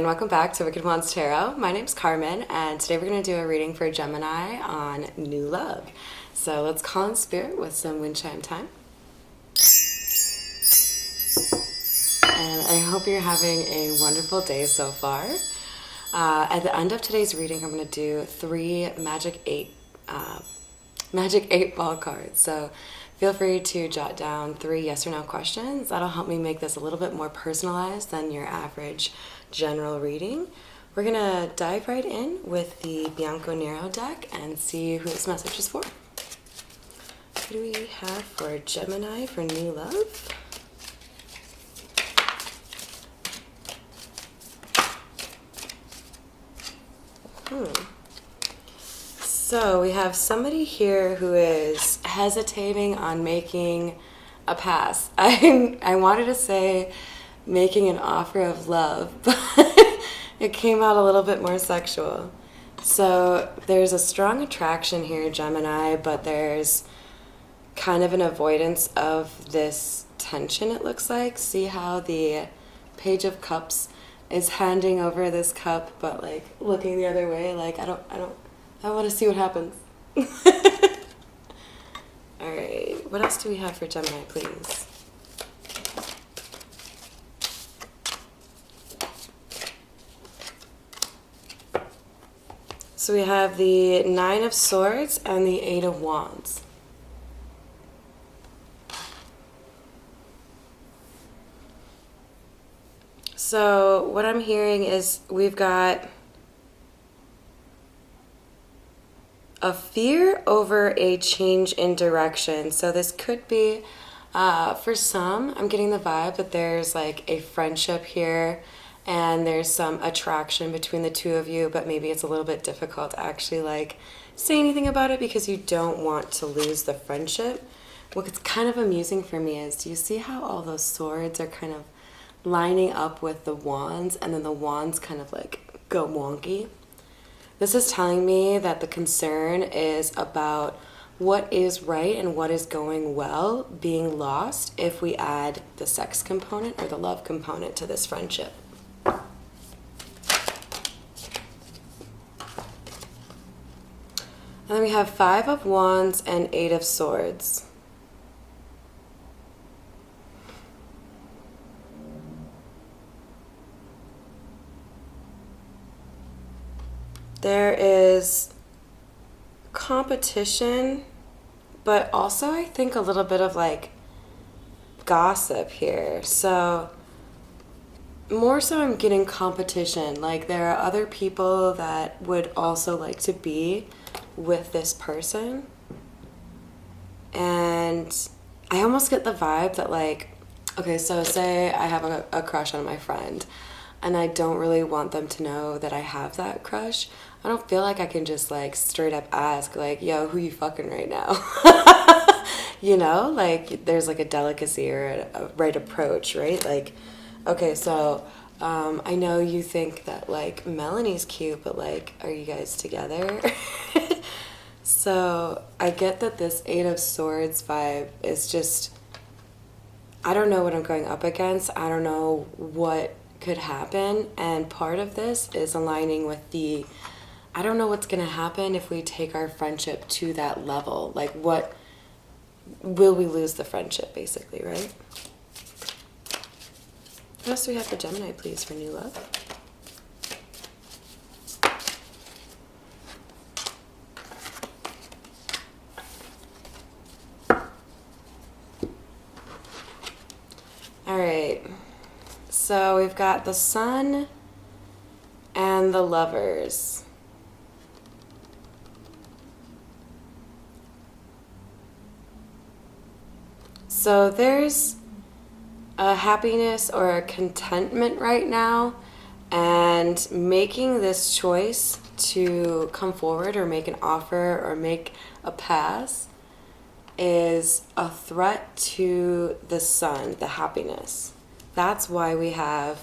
welcome back to Wicked Wands Tarot. My name's Carmen, and today we're going to do a reading for Gemini on new love. So let's call in spirit with some wind chime time. And I hope you're having a wonderful day so far. At the end of today's reading, I'm going to do 3 Magic 8 ball cards. So feel free to jot down 3 yes or no questions. That'll help me make this a little bit more personalized than your average general reading. We're going to dive right in with the Bianco Nero deck and see who this message is for. What do we have for Gemini for new love? So we have somebody here who is hesitating on making a pass. I wanted to say making an offer of love, but it came out a little bit more sexual. So there's a strong attraction here, Gemini, but there's kind of an avoidance of this tension, it looks like. See how the Page of Cups is handing over this cup, but like looking the other way, like I want to see what happens. All right, what else do we have for Gemini, please? So we have the 9 of Swords and the 8 of Wands. So what I'm hearing is we've got a fear over a change in direction. So this could be, for some, I'm getting the vibe that there's like a friendship here and there's some attraction between the two of you, but maybe it's a little bit difficult to actually like say anything about it because you don't want to lose the friendship. What's kind of amusing for me is, do you see how all those swords are kind of lining up with the wands, and then the wands kind of like go wonky? This is telling me that the concern is about what is right and what is going well being lost if we add the sex component or the love component to this friendship. And then we have 5 of Wands and 8 of Swords. There is competition, but also I think a little bit of like gossip here. So more so I'm getting competition. Like there are other people that would also like to be with this person. And I almost get the vibe that like, okay, so say I have a crush on my friend and I don't really want them to know that I have that crush. I don't feel like I can just like straight up ask like, yo, who you fucking right now? You know, like there's like a delicacy or a right approach, right? Like, okay, so I know you think that like Melanie's cute, but like, are you guys together? So I get that this 8 of Swords vibe is just, I don't know what I'm going up against. I don't know what could happen. And part of this is aligning with the, I don't know what's going to happen if we take our friendship to that level. Like what, will we lose the friendship basically, right? What else do we have for Gemini, please, for new love? All right, so we've got the Sun and the Lovers. So there's a happiness or a contentment right now, and making this choice to come forward or make an offer or make a pass is a threat to the Sun, the happiness. That's why we have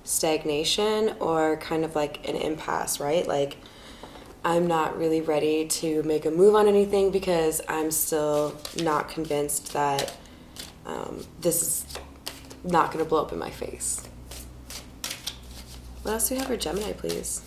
stagnation or kind of like an impasse, right? Like I'm not really ready to make a move on anything because I'm still not convinced that this is not going to blow up in my face. What else do we have for Gemini, please?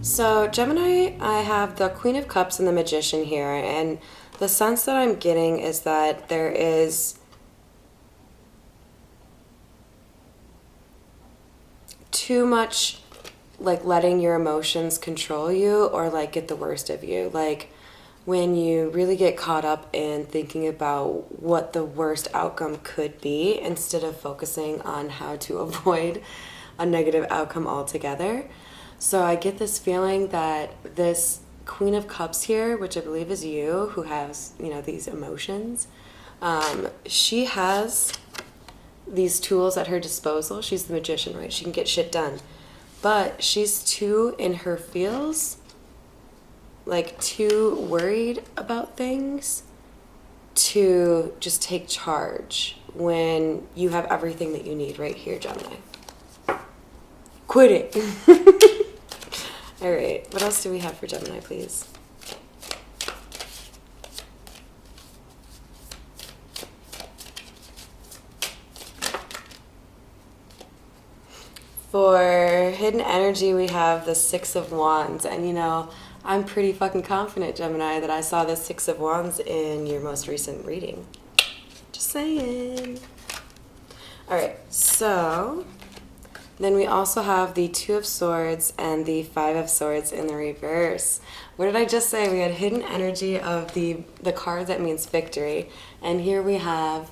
So Gemini, I have the Queen of Cups and the Magician here, and the sense that I'm getting is that there is too much like letting your emotions control you or like get the worst of you. Like when you really get caught up in thinking about what the worst outcome could be instead of focusing on how to avoid a negative outcome altogether. So I get this feeling that this Queen of Cups here, which I believe is you, who has, you know, these emotions, she has these tools at her disposal. She's the Magician, right? She can get shit done. But she's too in her feels, like too worried about things to just take charge when you have everything that you need right here, Gemini. Quit it. All right, what else do we have for Gemini, please? For hidden energy, we have the Six of Wands. And, you know, I'm pretty fucking confident, Gemini, that I saw the Six of Wands in your most recent reading. Just saying. All right, so then we also have the Two of Swords and the Five of Swords in the reverse. What did I just say? We had hidden energy of the card that means victory. And here we have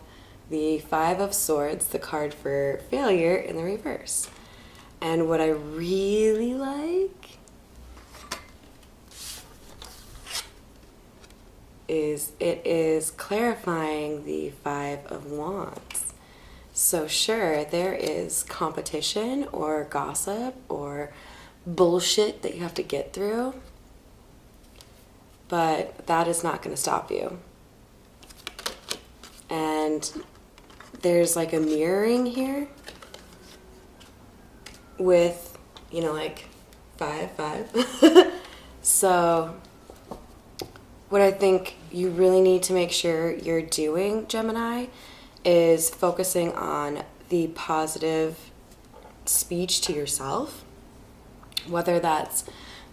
the Five of Swords, the card for failure, in the reverse. And what I really like is it is clarifying the Five of Wands. So sure, there is competition or gossip or bullshit that you have to get through, but that is not going to stop you. And there's like a mirroring here with, you know, like 5, 5. So what I think you really need to make sure you're doing, Gemini, is focusing on the positive speech to yourself, whether that's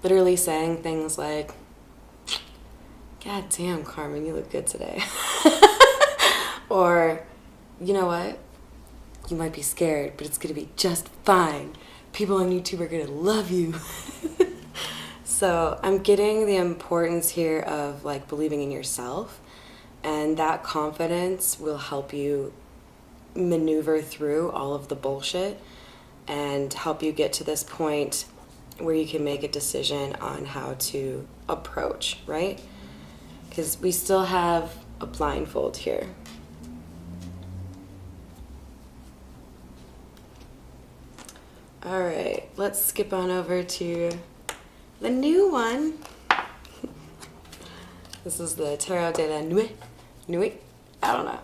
literally saying things like, God damn, Carmen, you look good today. Or, you know what? You might be scared, but it's going to be just fine. People on YouTube are going to love you. So I'm getting the importance here of like believing in yourself, and that confidence will help you maneuver through all of the bullshit and help you get to this point where you can make a decision on how to approach, right? Because we still have a blindfold here. All right, let's skip on over to the new one. This is the Tarot de la Nuit. Nuit? I don't know.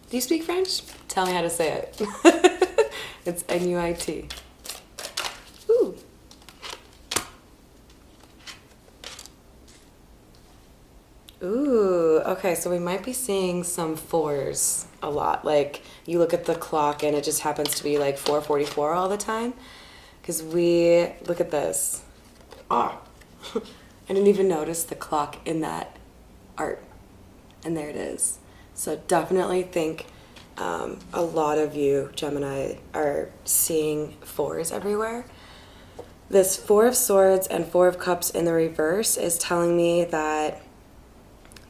Do you speak French? Tell me how to say it. It's N-U-I-T. Ooh. Ooh, okay, so we might be seeing some 4s a lot. Like, you look at the clock and it just happens to be like 4:44 all the time. Because we, look at this. Oh, I didn't even notice the clock in that art. And there it is. So definitely think a lot of you, Gemini, are seeing 4s everywhere. This 4 of Swords and 4 of Cups in the reverse is telling me that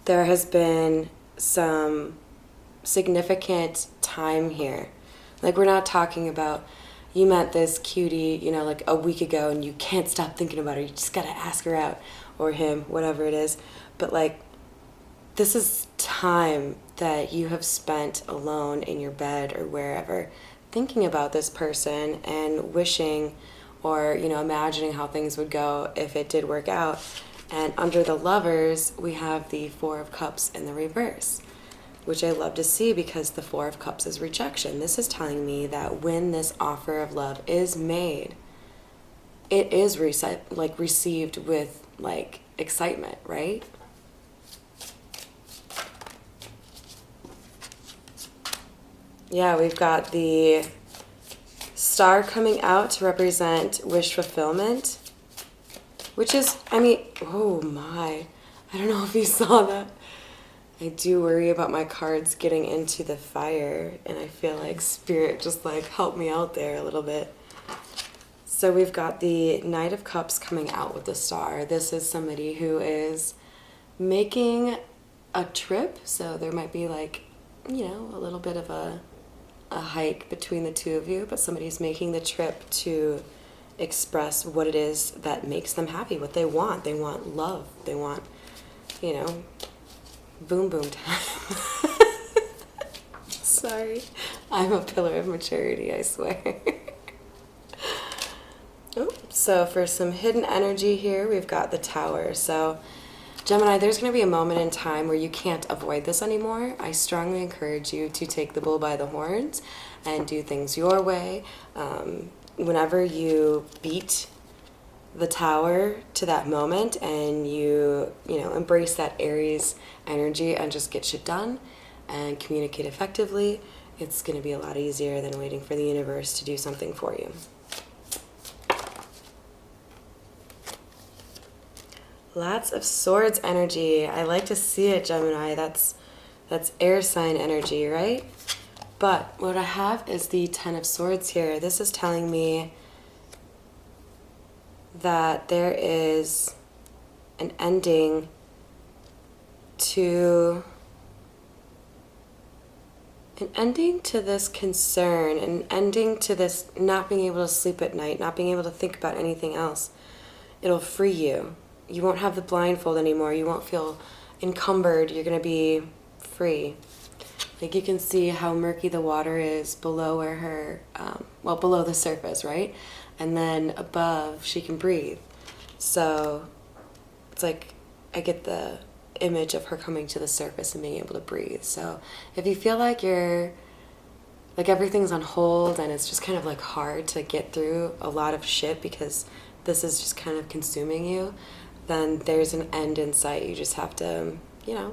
there has been some significant time here. Like, we're not talking about you met this cutie, you know, like a week ago and you can't stop thinking about her. You just gotta ask her out, or him, whatever it is. But like, this is time that you have spent alone in your bed or wherever thinking about this person and wishing or, you know, imagining how things would go if it did work out. And under the Lovers, we have the 4 of Cups in the reverse, which I love to see because the 4 of Cups is rejection. This is telling me that when this offer of love is made, it is received with like excitement, right? Yeah, we've got the star coming out to represent wish fulfillment, which is, I mean, oh my, I don't know if you saw that. I do worry about my cards getting into the fire, and I feel like Spirit just like helped me out there a little bit. So we've got the Knight of Cups coming out with the star. This is somebody who is making a trip, so there might be like, you know, a little bit of a hike between the two of you, but somebody's making the trip to express what it is that makes them happy, what they want. They want love. They want, you know, boom boom time. Sorry. I'm a pillar of maturity, I swear. Oh, so for some hidden energy here, we've got the Tower. So Gemini, there's going to be a moment in time where you can't avoid this anymore. I strongly encourage you to take the bull by the horns and do things your way. Whenever you beat the Tower to that moment and you know, embrace that Aries energy and just get shit done and communicate effectively, it's going to be a lot easier than waiting for the universe to do something for you. Lots of Swords energy. I like to see it, Gemini. That's air sign energy, right? But what I have is the Ten of Swords here. This is telling me that there is an ending to this concern, an ending to this not being able to sleep at night, not being able to think about anything else. It'll free you. You won't have the blindfold anymore. You won't feel encumbered. You're going to be free. Like you can see how murky the water is below where her, below the surface, right? And then above, she can breathe. So it's like I get the image of her coming to the surface and being able to breathe. So if you feel like you're, like everything's on hold and it's just kind of like hard to get through a lot of shit because this is just kind of consuming you, then there's an end in sight. You just have to, you know,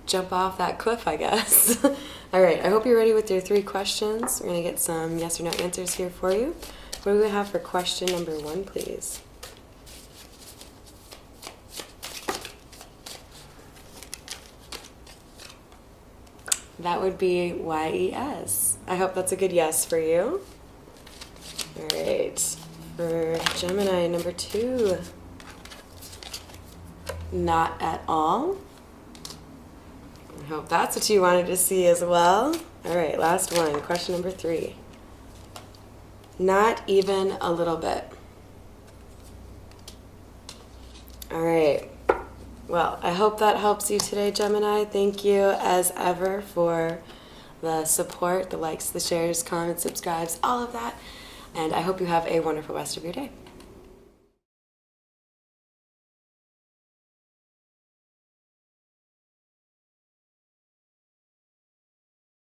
jump off that cliff, I guess. All right, I hope you're ready with your 3 questions. We're going to get some yes or no answers here for you. What do we have for question number 1, please? That would be YES. I hope that's a good yes for you. All right, for Gemini number 2. Not at all. I hope that's what you wanted to see as well. All right, last one, question number 3. Not even a little bit. All right. Well, I hope that helps you today, Gemini. Thank you as ever for the support, the likes, the shares, comments, subscribes, all of that. And I hope you have a wonderful rest of your day.